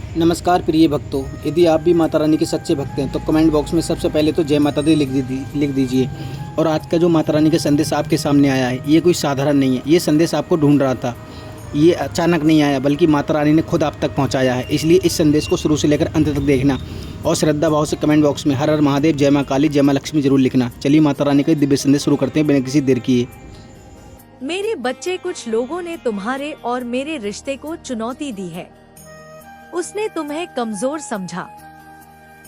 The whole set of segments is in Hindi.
नमस्कार प्रिय भक्तों, यदि आप भी माता रानी के सच्चे भक्त हैं तो कमेंट बॉक्स में सबसे पहले तो जय माता दी लिख दीजिए। और आज का जो माता रानी का संदेश आपके सामने आया है, ये कोई साधारण नहीं है। ये संदेश आपको ढूंढ रहा था, ये अचानक नहीं आया, बल्कि माता रानी ने खुद आप तक पहुंचाया है। इसलिए इस संदेश को शुरू से लेकर अंत तक देखना और श्रद्धा भाव से कमेंट बॉक्स में हर हर महादेव, जय माँ काली, जय माँ लक्ष्मी जरूर लिखना। चलिए माता रानी का दिव्य संदेश शुरू करते हैं बिना किसी देर किए। मेरे बच्चे, कुछ लोगों ने तुम्हारे और मेरे रिश्ते को चुनौती दी है। उसने तुम्हें कमजोर समझा,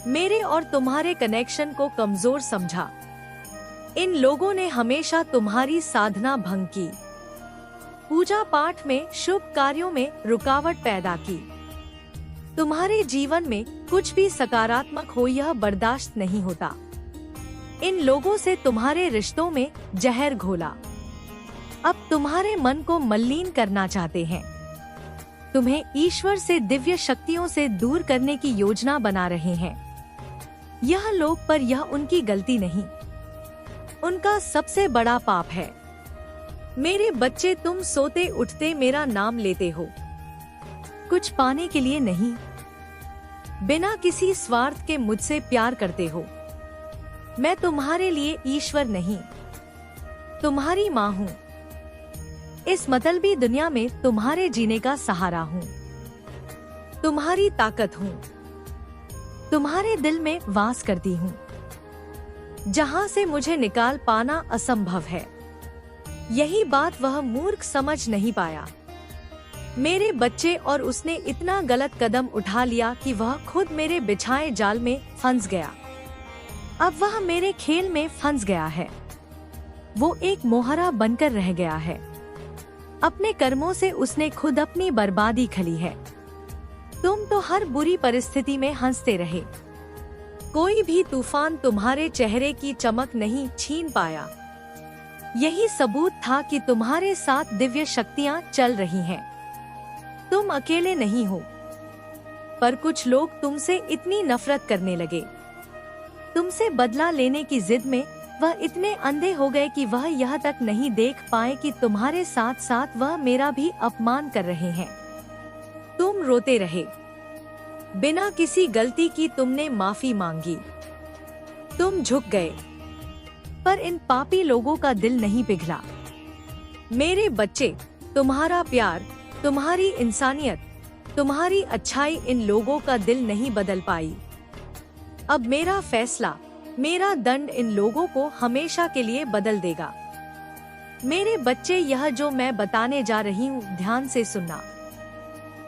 मेरे और तुम्हारे कनेक्शन को कमजोर समझा। इन लोगों ने हमेशा तुम्हारी साधना भंग की, पूजा पाठ में, शुभ कार्यों में रुकावट पैदा की। तुम्हारे जीवन में कुछ भी सकारात्मक हो यह बर्दाश्त नहीं होता। इन लोगों से तुम्हारे रिश्तों में जहर घोला। अब तुम्हारे मन को मलिन करना चाहते हैं। तुम्हें ईश्वर से, दिव्य शक्तियों से दूर करने की योजना बना रहे हैं। यह लोग, पर यह उनकी गलती नहीं, उनका सबसे बड़ा पाप है। मेरे बच्चे, तुम सोते उठते मेरा नाम लेते हो, कुछ पाने के लिए नहीं, बिना किसी स्वार्थ के मुझसे प्यार करते हो। मैं तुम्हारे लिए ईश्वर नहीं, तुम्हारी माँ हूँ। इस मतलबी दुनिया में तुम्हारे जीने का सहारा हूँ, तुम्हारी ताकत हूँ, तुम्हारे दिल में वास करती हूँ, जहाँ से मुझे निकाल पाना असंभव है। यही बात वह मूर्ख समझ नहीं पाया, मेरे बच्चे, और उसने इतना गलत कदम उठा लिया कि वह खुद मेरे बिछाए जाल में फंस गया। अब वह मेरे खेल में फंस गया है। वो एक मोहरा बनकर रह गया है। अपने कर्मों से उसने खुद अपनी बर्बादी खली है। तुम तो हर बुरी परिस्थिति में हंसते रहे। कोई भी तूफान तुम्हारे चेहरे की चमक नहीं छीन पाया। यही सबूत था कि तुम्हारे साथ दिव्य शक्तियां चल रही हैं। तुम अकेले नहीं हो। पर कुछ लोग तुमसे इतनी नफरत करने लगे, तुमसे बदला लेने की जिद में वह इतने अंधे हो गए कि वह यह तक नहीं देख पाए कि तुम्हारे साथ साथ वह मेरा भी अपमान कर रहे हैं। तुम रोते रहे, बिना किसी गलती की तुमने माफी मांगी, तुम झुक गए, पर इन पापी लोगों का दिल नहीं पिघला। मेरे बच्चे, तुम्हारा प्यार, तुम्हारी इंसानियत, तुम्हारी अच्छाई इन लोगों का दिल नहीं बदल पाई। अब मेरा फैसला, मेरा दंड इन लोगों को हमेशा के लिए बदल देगा। मेरे बच्चे, यह जो मैं बताने जा रही हूँ ध्यान से सुनना।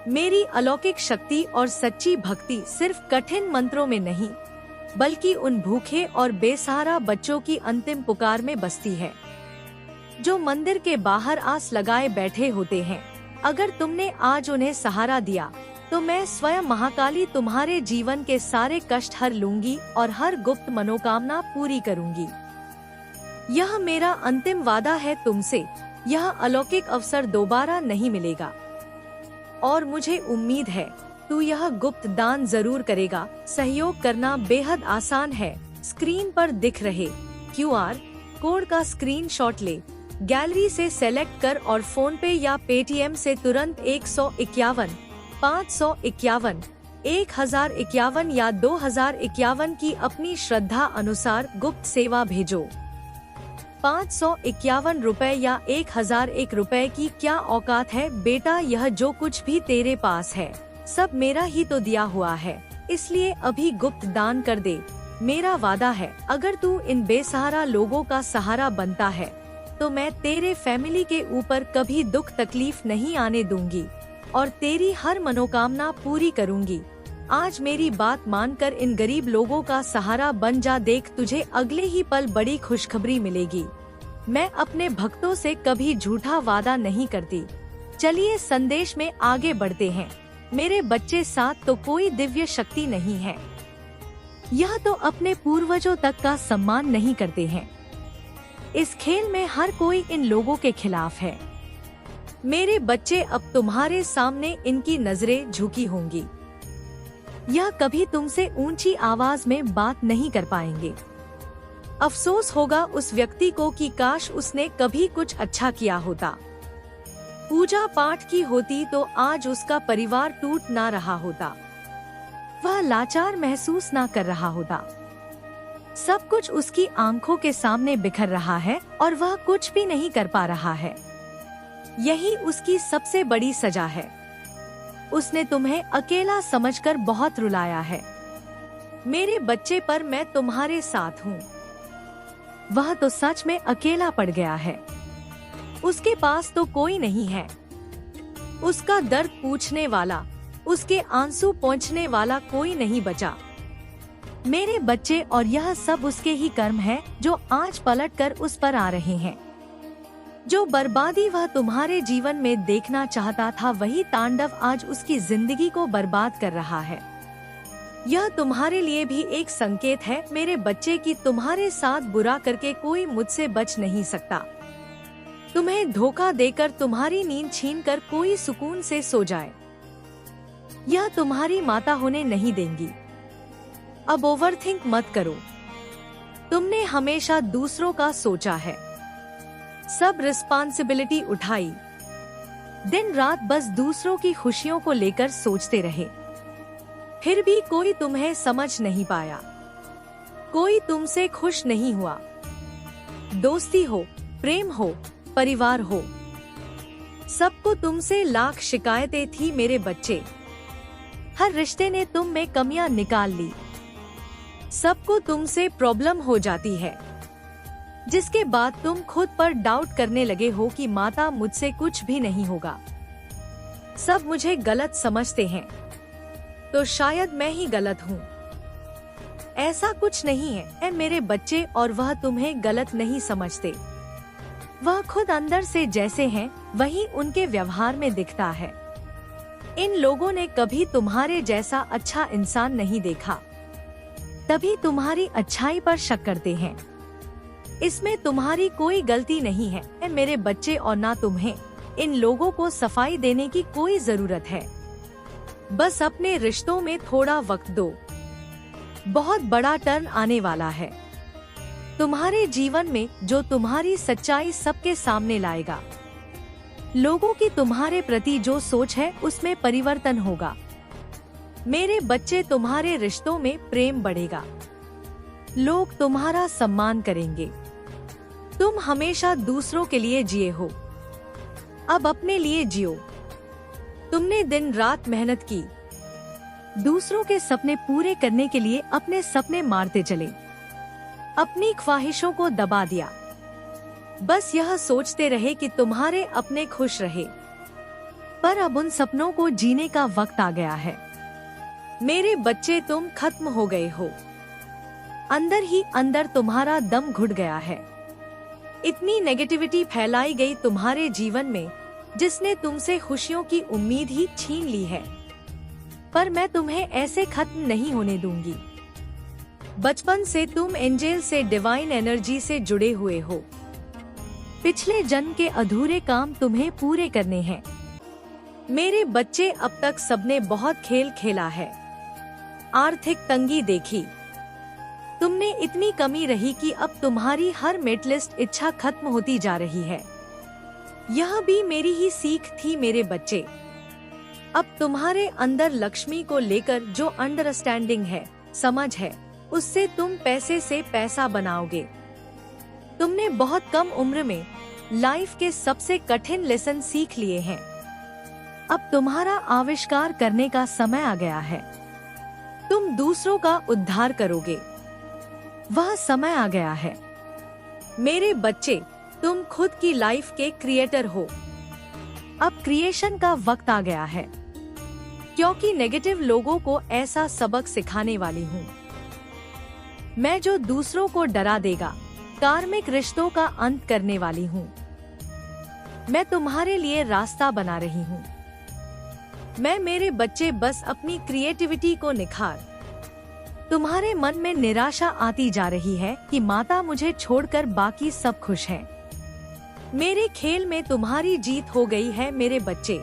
मेरी अलौकिक शक्ति और सच्ची भक्ति सिर्फ कठिन मंत्रों में नहीं, बल्कि उन भूखे और बेसहारा बच्चों की अंतिम पुकार में बसती है, जो मंदिर के बाहर आस लगाए बैठे होते हैं। अगर तुमने आज उन्हें सहारा दिया तो मैं स्वयं महाकाली तुम्हारे जीवन के सारे कष्ट हर लूंगी और हर गुप्त मनोकामना पूरी करूंगी। यह मेरा अंतिम वादा है तुमसे। यह अलौकिक अवसर दोबारा नहीं मिलेगा और मुझे उम्मीद है तू यह गुप्त दान जरूर करेगा। सहयोग करना बेहद आसान है। स्क्रीन पर दिख रहे QR कोड का स्क्रीनशॉट ले, गैलरी से सेलेक्ट कर और फोन पे या पेटीएम से तुरंत 151, 551, 1051 या 2051 की अपनी श्रद्धा अनुसार गुप्त सेवा भेजो। 551 रुपए या 1001 रुपए की क्या औकात है बेटा। यह जो कुछ भी तेरे पास है सब मेरा ही तो दिया हुआ है, इसलिए अभी गुप्त दान कर दे। मेरा वादा है, अगर तू इन बेसहारा लोगों का सहारा बनता है तो मैं तेरे फैमिली के ऊपर कभी दुख तकलीफ नहीं आने दूंगी और तेरी हर मनोकामना पूरी करूंगी। आज मेरी बात मानकर इन गरीब लोगों का सहारा बन जा। देख, तुझे अगले ही पल बड़ी खुशखबरी मिलेगी। मैं अपने भक्तों से कभी झूठा वादा नहीं करती। चलिए संदेश में आगे बढ़ते हैं। मेरे बच्चे, साथ तो कोई दिव्य शक्ति नहीं है। यह तो अपने पूर्वजों तक का सम्मान नहीं करते हैं। इस खेल में हर कोई इन लोगों के खिलाफ है। मेरे बच्चे, अब तुम्हारे सामने इनकी नजरें झुकी होंगी। यह कभी तुमसे ऊंची आवाज में बात नहीं कर पाएंगे। अफसोस होगा उस व्यक्ति को कि काश उसने कभी कुछ अच्छा किया होता। पूजा पाठ की होती तो आज उसका परिवार टूट ना रहा होता। वह लाचार महसूस ना कर रहा होता। सब कुछ उसकी आंखों के सामने बिखर रहा है और वह कुछ भी नहीं कर पा रहा है। यही उसकी सबसे बड़ी सजा है। उसने तुम्हें अकेला समझकर बहुत रुलाया है। मेरे बच्चे, पर मैं तुम्हारे साथ हूँ। वह तो सच में अकेला पड़ गया है। उसके पास तो कोई नहीं है। उसका दर्द पूछने वाला, उसके आंसू पोंछने वाला कोई नहीं बचा। मेरे बच्चे, और यह सब उसके ही कर्म है जो आज पलटकर उस पर आ रहे हैं। जो बर्बादी वह तुम्हारे जीवन में देखना चाहता था, वही तांडव आज उसकी जिंदगी को बर्बाद कर रहा है। यह तुम्हारे लिए भी एक संकेत है मेरे बच्चे कि तुम्हारे साथ बुरा करके कोई मुझसे बच नहीं सकता। तुम्हें धोखा देकर, तुम्हारी नींद छीनकर कोई सुकून से सो जाए, यह तुम्हारी माता होने नहीं देंगी। अब ओवरथिंक मत करो। तुमने हमेशा दूसरों का सोचा है, सब रिस्पांसिबिलिटी उठाई, दिन रात बस दूसरों की खुशियों को लेकर सोचते रहे। फिर भी कोई तुम्हें समझ नहीं पाया, कोई तुमसे खुश नहीं हुआ। दोस्ती हो, प्रेम हो, परिवार हो, सबको तुमसे लाख शिकायतें थी मेरे बच्चे। हर रिश्ते ने तुम में कमियां निकाल ली। सबको तुमसे प्रॉब्लम हो जाती है, जिसके बाद तुम खुद पर डाउट करने लगे हो कि माता, मुझसे कुछ भी नहीं होगा। सब मुझे गलत समझते हैं, तो शायद मैं ही गलत हूँ। ऐसा कुछ नहीं है मेरे बच्चे, और वह तुम्हें गलत नहीं समझते। वह खुद अंदर से जैसे हैं, वही उनके व्यवहार में दिखता है। इन लोगों ने कभी तुम्हारे जैसा अच्छा इंसान नहीं देखा, तभी तुम्हारी अच्छाई पर शक करते हैं। इसमें तुम्हारी कोई गलती नहीं है मेरे बच्चे, और ना तुम्हें इन लोगों को सफाई देने की कोई जरूरत है। बस अपने रिश्तों में थोड़ा वक्त दो। बहुत बड़ा टर्न आने वाला है तुम्हारे जीवन में, जो तुम्हारी सच्चाई सबके सामने लाएगा। लोगों की तुम्हारे प्रति जो सोच है, उसमें परिवर्तन होगा। मेरे बच्चे, तुम्हारे रिश्तों में प्रेम बढ़ेगा। लोग तुम्हारा सम्मान करेंगे। तुम हमेशा दूसरों के लिए जिए हो, अब अपने लिए जियो। तुमने दिन रात मेहनत की, दूसरों के सपने पूरे करने के लिए अपने सपने मारते चले, अपनी ख्वाहिशों को दबा दिया। बस यह सोचते रहे कि तुम्हारे अपने खुश रहे, पर अब उन सपनों को जीने का वक्त आ गया है। मेरे बच्चे, तुम खत्म हो गए हो। अंदर ही अंदर तुम्हारा दम घुट गया है। इतनी नेगेटिविटी फैलाई गई तुम्हारे जीवन में, जिसने तुमसे खुशियों की उम्मीद ही छीन ली है। पर मैं तुम्हें ऐसे खत्म नहीं होने दूंगी। बचपन से तुम एंजेल से, डिवाइन एनर्जी से जुड़े हुए हो। पिछले जन्म के अधूरे काम तुम्हें पूरे करने हैं। मेरे बच्चे, अब तक सबने बहुत खेल खेला है, आर्थिक तंगी देखी, तुमने इतनी कमी रही कि अब तुम्हारी हर मेटलिस्ट इच्छा खत्म होती जा रही है। यह भी मेरी ही सीख थी मेरे बच्चे। अब तुम्हारे अंदर लक्ष्मी को लेकर जो अंडरस्टैंडिंग है, समझ है, उससे तुम पैसे से पैसा बनाओगे। तुमने बहुत कम उम्र में लाइफ के सबसे कठिन लेसन सीख लिए हैं। अब तुम्हारा आविष्कार करने का समय आ गया है। तुम दूसरों का उद्धार करोगे, वह समय आ गया है। मेरे बच्चे, तुम खुद की लाइफ के क्रिएटर हो। अब क्रिएशन का वक्त आ गया है, क्योंकि नेगेटिव लोगों को ऐसा सबक सिखाने वाली हूँ मैं, जो दूसरों को डरा देगा। कार्मिक रिश्तों का अंत करने वाली हूँ मैं, तुम्हारे लिए रास्ता बना रही हूँ मैं। मेरे बच्चे, बस अपनी क्रिएटिविटी को निखार। तुम्हारे मन में निराशा आती जा रही है कि माता, मुझे छोड़कर बाकी सब खुश हैं। मेरे खेल में तुम्हारी जीत हो गई है मेरे बच्चे,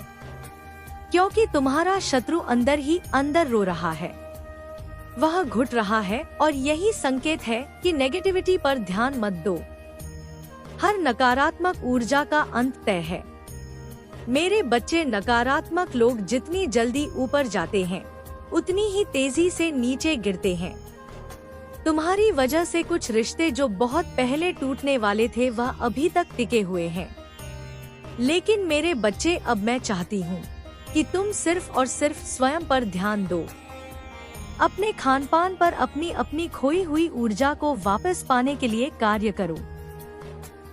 क्योंकि तुम्हारा शत्रु अंदर ही अंदर रो रहा है, वह घुट रहा है, और यही संकेत है कि नेगेटिविटी पर ध्यान मत दो। हर नकारात्मक ऊर्जा का अंत तय है। मेरे बच्चे, नकारात्मक लोग जितनी जल्दी ऊपर जाते हैं, उतनी ही तेजी से नीचे गिरते हैं। तुम्हारी वजह से कुछ रिश्ते जो बहुत पहले टूटने वाले थे वह अभी तक टिके हुए हैं। लेकिन मेरे बच्चे, अब मैं चाहती हूँ कि तुम सिर्फ और सिर्फ स्वयं पर ध्यान दो। अपने खानपान पर अपनी अपनी खोई हुई ऊर्जा को वापस पाने के लिए कार्य करो,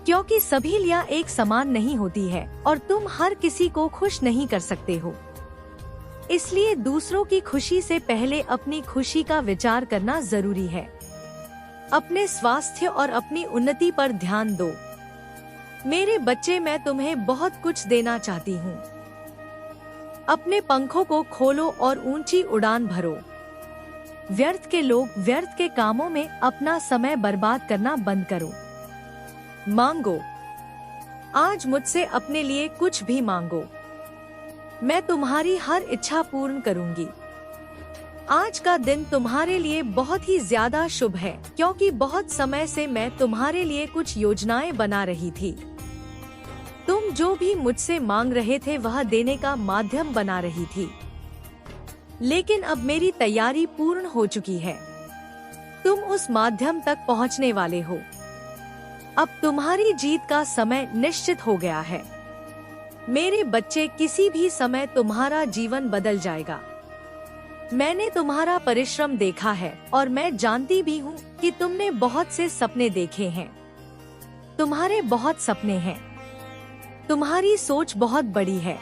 क्योंकि सभी लिया एक समान नहीं होती है और तुम हर किसी को खुश नहीं कर सकते हो। इसलिए दूसरों की खुशी से पहले अपनी खुशी का विचार करना जरूरी है। अपने स्वास्थ्य और अपनी उन्नति पर ध्यान दो। मेरे बच्चे, मैं तुम्हें बहुत कुछ देना चाहती हूँ। अपने पंखों को खोलो और ऊंची उड़ान भरो। व्यर्थ के लोग, व्यर्थ के कामों में अपना समय बर्बाद करना बंद करो। मांगो, आज मुझसे अपने लिए कुछ भी मांगो। मैं तुम्हारी हर इच्छा पूर्ण करूंगी। आज का दिन तुम्हारे लिए बहुत ही ज्यादा शुभ है, क्योंकि बहुत समय से मैं तुम्हारे लिए कुछ योजनाएं बना रही थी। तुम जो भी मुझसे मांग रहे थे वह देने का माध्यम बना रही थी, लेकिन अब मेरी तैयारी पूर्ण हो चुकी है। तुम उस माध्यम तक पहुंचने वाले हो। अब तुम्हारी जीत का समय निश्चित हो गया है। मेरे बच्चे, किसी भी समय तुम्हारा जीवन बदल जाएगा। मैंने तुम्हारा परिश्रम देखा है और मैं जानती भी हूँ कि तुमने बहुत से सपने देखे हैं। तुम्हारे बहुत सपने हैं। तुम्हारी सोच बहुत बड़ी है।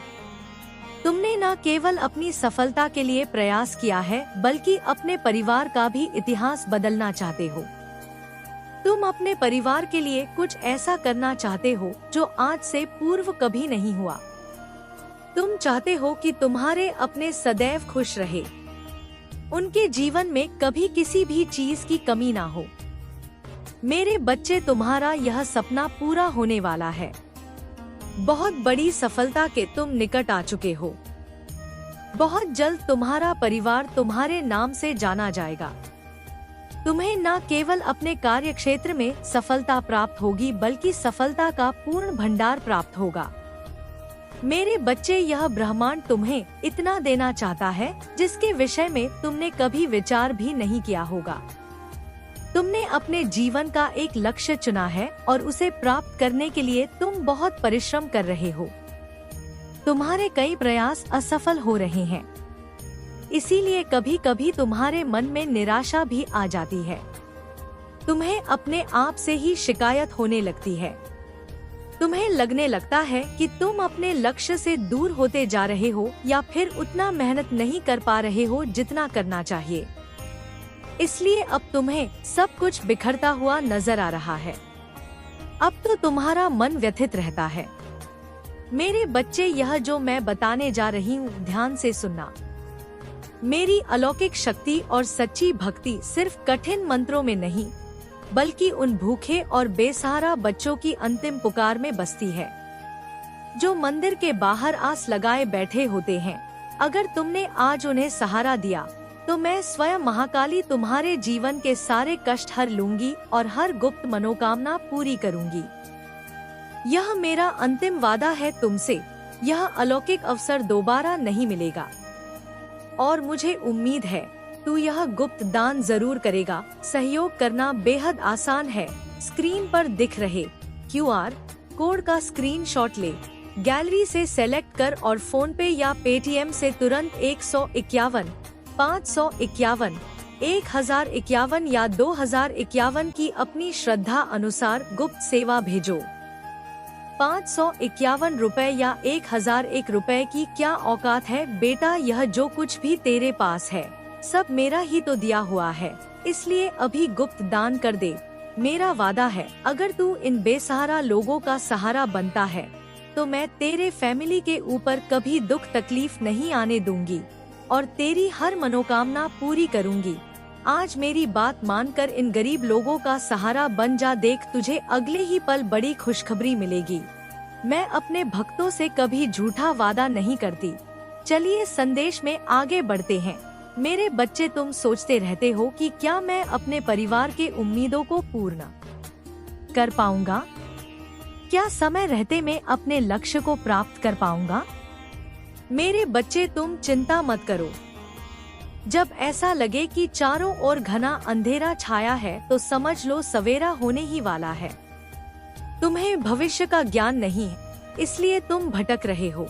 तुमने न केवल अपनी सफलता के लिए प्रयास किया है, बल्कि अपने परिवार का भी इतिहास बदलना चाहते हो। तुम अपने परिवार के लिए कुछ ऐसा करना चाहते हो जो आज से पूर्व कभी नहीं हुआ। तुम चाहते हो कि तुम्हारे अपने सदैव खुश रहे, उनके जीवन में कभी किसी भी चीज की कमी ना हो। मेरे बच्चे, तुम्हारा यह सपना पूरा होने वाला है। बहुत बड़ी सफलता के तुम निकट आ चुके हो। बहुत जल्द तुम्हारा परिवार तुम्हारे नाम से जाना जाएगा। तुम्हें न केवल अपने कार्य क्षेत्र में सफलता प्राप्त होगी, बल्कि सफलता का पूर्ण भंडार प्राप्त होगा। मेरे बच्चे, यह ब्रह्मांड तुम्हें इतना देना चाहता है जिसके विषय में तुमने कभी विचार भी नहीं किया होगा। तुमने अपने जीवन का एक लक्ष्य चुना है और उसे प्राप्त करने के लिए तुम बहुत परिश्रम कर रहे हो। तुम्हारे कई प्रयास असफल हो रहे हैं, इसीलिए कभी कभी तुम्हारे मन में निराशा भी आ जाती है। तुम्हें अपने आप से ही शिकायत होने लगती है। तुम्हें लगने लगता है कि तुम अपने लक्ष्य से दूर होते जा रहे हो या फिर उतना मेहनत नहीं कर पा रहे हो जितना करना चाहिए। इसलिए अब तुम्हें सब कुछ बिखरता हुआ नजर आ रहा है। अब तो तुम्हारा मन व्यथित रहता है। मेरे बच्चे, यह जो मैं बताने जा रही हूँ, ध्यान से सुनना। मेरी अलौकिक शक्ति और सच्ची भक्ति सिर्फ कठिन मंत्रों में नहीं, बल्कि उन भूखे और बेसहारा बच्चों की अंतिम पुकार में बसती है, जो मंदिर के बाहर आस लगाए बैठे होते हैं। अगर तुमने आज उन्हें सहारा दिया, तो मैं स्वयं महाकाली तुम्हारे जीवन के सारे कष्ट हर लूंगी और हर गुप्त मनोकामना पूरी करूंगी। यह मेरा अंतिम वादा है तुमसे। यह अलौकिक अवसर दोबारा नहीं मिलेगा और मुझे उम्मीद है तू यह गुप्त दान जरूर करेगा। सहयोग करना बेहद आसान है। स्क्रीन पर दिख रहे QR कोड का स्क्रीनशॉट ले, गैलरी से सेलेक्ट कर और फोन पे या पेटीएम से तुरंत 151, 551, 1051 या 2051 की अपनी श्रद्धा अनुसार गुप्त सेवा भेजो। 551 रुपए या 1001 रुपए की क्या औकात है बेटा। यह जो कुछ भी तेरे पास है सब मेरा ही तो दिया हुआ है, इसलिए अभी गुप्त दान कर दे। मेरा वादा है, अगर तू इन बेसहारा लोगों का सहारा बनता है तो मैं तेरे फैमिली के ऊपर कभी दुख तकलीफ नहीं आने दूंगी और तेरी हर मनोकामना पूरी करूंगी। आज मेरी बात मानकर इन गरीब लोगों का सहारा बन जा। देख, तुझे अगले ही पल बड़ी खुशखबरी मिलेगी। मैं अपने भक्तों से कभी झूठा वादा नहीं करती। चलिए संदेश में आगे बढ़ते हैं। मेरे बच्चे, तुम सोचते रहते हो कि क्या मैं अपने परिवार के उम्मीदों को पूर्ण कर पाऊंगा? क्या समय रहते मैं अपने लक्ष्य को प्राप्त कर पाऊंगा? मेरे बच्चे, तुम चिंता मत करो। जब ऐसा लगे कि चारों ओर घना अंधेरा छाया है तो समझ लो सवेरा होने ही वाला है। तुम्हें भविष्य का ज्ञान नहीं है, इसलिए तुम भटक रहे हो,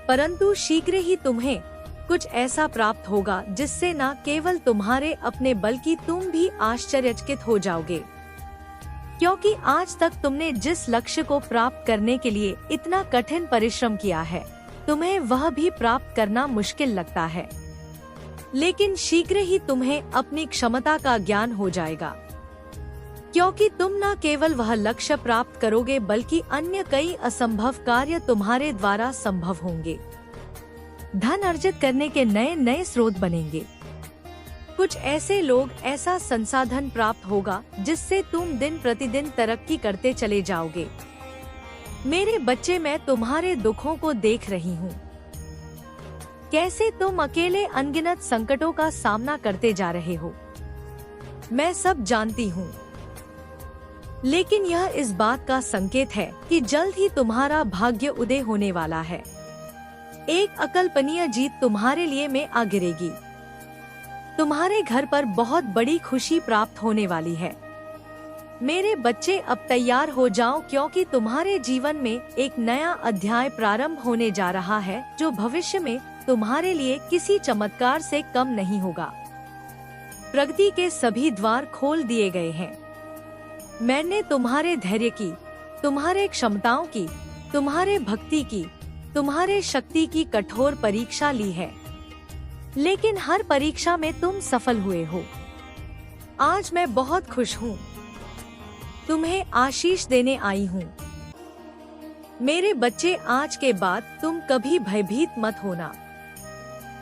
परंतु शीघ्र ही तुम्हें कुछ ऐसा प्राप्त होगा जिससे न केवल तुम्हारे अपने बल्कि तुम भी आश्चर्यचकित हो जाओगे, क्योंकि आज तक तुमने जिस लक्ष्य को प्राप्त करने के लिए इतना कठिन परिश्रम किया है, तुम्हें वह भी प्राप्त करना मुश्किल लगता है। लेकिन शीघ्र ही तुम्हें अपनी क्षमता का ज्ञान हो जाएगा, क्योंकि तुम न केवल वह लक्ष्य प्राप्त करोगे बल्कि अन्य कई असंभव कार्य तुम्हारे द्वारा संभव होंगे। धन अर्जित करने के नए नए स्रोत बनेंगे। कुछ ऐसे लोग, ऐसा संसाधन प्राप्त होगा जिससे तुम दिन प्रतिदिन तरक्की करते चले जाओगे। मेरे बच्चे, मैं तुम्हारे दुखों को देख रही हूँ, कैसे तुम अकेले अनगिनत संकटों का सामना करते जा रहे हो। मैं सब जानती हूँ, लेकिन यह इस बात का संकेत है कि जल्द ही तुम्हारा भाग्य उदय होने वाला है। एक अकल्पनीय जीत तुम्हारे लिए में आ गिरेगी। तुम्हारे घर पर बहुत बड़ी खुशी प्राप्त होने वाली है। मेरे बच्चे, अब तैयार हो जाओ, क्योंकि तुम्हारे जीवन में एक नया अध्याय प्रारंभ होने जा रहा है जो भविष्य में तुम्हारे लिए किसी चमत्कार से कम नहीं होगा। प्रगति के सभी द्वार खोल दिए गए हैं। मैंने तुम्हारे धैर्य की, तुम्हारे क्षमताओं की, तुम्हारे भक्ति की, तुम्हारे शक्ति की कठोर परीक्षा ली है, लेकिन हर परीक्षा में तुम सफल हुए हो। आज मैं बहुत खुश हूँ, तुम्हें आशीष देने आई हूँ। मेरे बच्चे, आज के बाद तुम कभी भयभीत मत होना।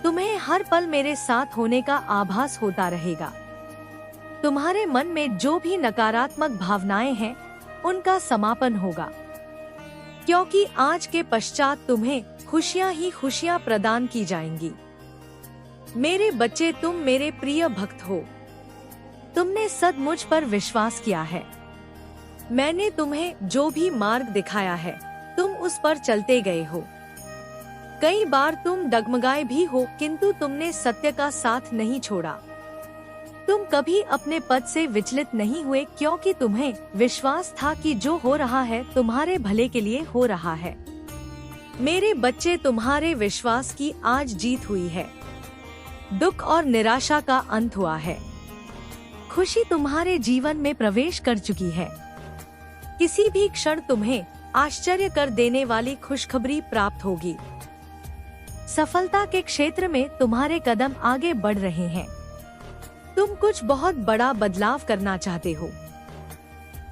तुम्हें हर पल मेरे साथ होने का आभास होता रहेगा। तुम्हारे मन में जो भी नकारात्मक भावनाएं हैं, उनका समापन होगा, क्योंकि आज के पश्चात तुम्हें खुशियां ही खुशियां प्रदान की जाएंगी। मेरे बच्चे, तुम मेरे प्रिय भक्त हो। तुमने सद मुझ पर विश्वास किया है। मैंने तुम्हें जो भी मार्ग दिखाया है, तुम उस पर चलते गए हो। कई बार तुम डगमगाए भी हो, किंतु तुमने सत्य का साथ नहीं छोड़ा। तुम कभी अपने पद से विचलित नहीं हुए, क्योंकि तुम्हें विश्वास था कि जो हो रहा है तुम्हारे भले के लिए हो रहा है। मेरे बच्चे, तुम्हारे विश्वास की आज जीत हुई है। दुख और निराशा का अंत हुआ है। खुशी तुम्हारे जीवन में प्रवेश कर चुकी है। किसी भी क्षण तुम्हें आश्चर्य कर देने वाली खुशखबरी प्राप्त होगी। सफलता के क्षेत्र में तुम्हारे कदम आगे बढ़ रहे हैं। तुम कुछ बहुत बड़ा बदलाव करना चाहते हो।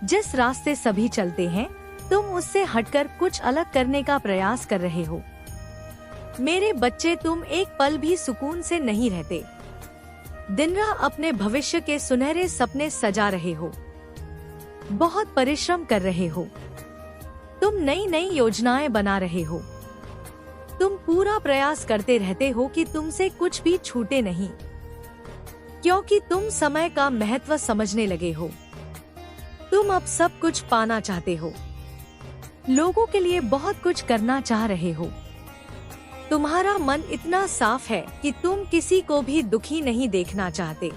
जिस रास्ते सभी चलते हैं, तुम उससे हटकर कुछ अलग करने का प्रयास कर रहे हो। मेरे बच्चे, तुम एक पल भी सुकून से नहीं रहते। दिन रात अपने भविष्य के सुनहरे सपने सजा रहे हो। बहुत परिश्रम कर रहे हो। तुम नई नई योजनाएं बना रहे हो। तुम पूरा प्रयास करते रहते हो कि तुमसे कुछ भी छूटे नहीं, क्योंकि तुम समय का महत्व समझने लगे हो। तुम अब सब कुछ पाना चाहते हो। लोगों के लिए बहुत कुछ करना चाह रहे हो। तुम्हारा मन इतना साफ है कि तुम किसी को भी दुखी नहीं देखना चाहते।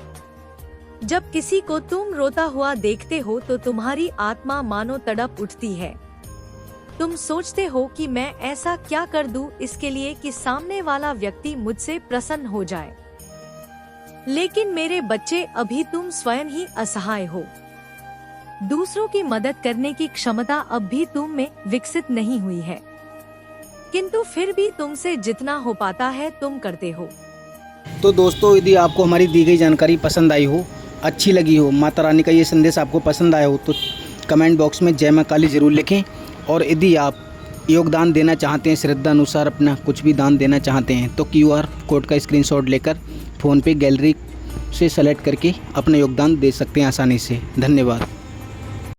जब किसी को तुम रोता हुआ देखते हो तो तुम्हारी आत्मा मानो तड़प उठती है। तुम सोचते हो कि मैं ऐसा क्या कर दूं इसके लिए कि सामने वाला व्यक्ति मुझसे प्रसन्न हो जाए। लेकिन मेरे बच्चे, अभी तुम स्वयं ही असहाय हो। दूसरों की मदद करने की क्षमता अब भी तुम में विकसित नहीं हुई है, किंतु फिर भी तुमसे जितना हो पाता है तुम करते हो। तो दोस्तों, यदि आपको हमारी दी गई जानकारी पसंद आई हो, अच्छी लगी हो, माता रानी का ये संदेश आपको पसंद आया हो, तो कमेंट बॉक्स में जय मां काली जरूर लिखें। और यदि आप योगदान देना चाहते हैं, श्रद्धा अनुसार अपना कुछ भी दान देना चाहते हैं, तो QR कोड का स्क्रीनशॉट लेकर फ़ोन पे गैलरी से सेलेक्ट करके अपना योगदान दे सकते हैं आसानी से। धन्यवाद।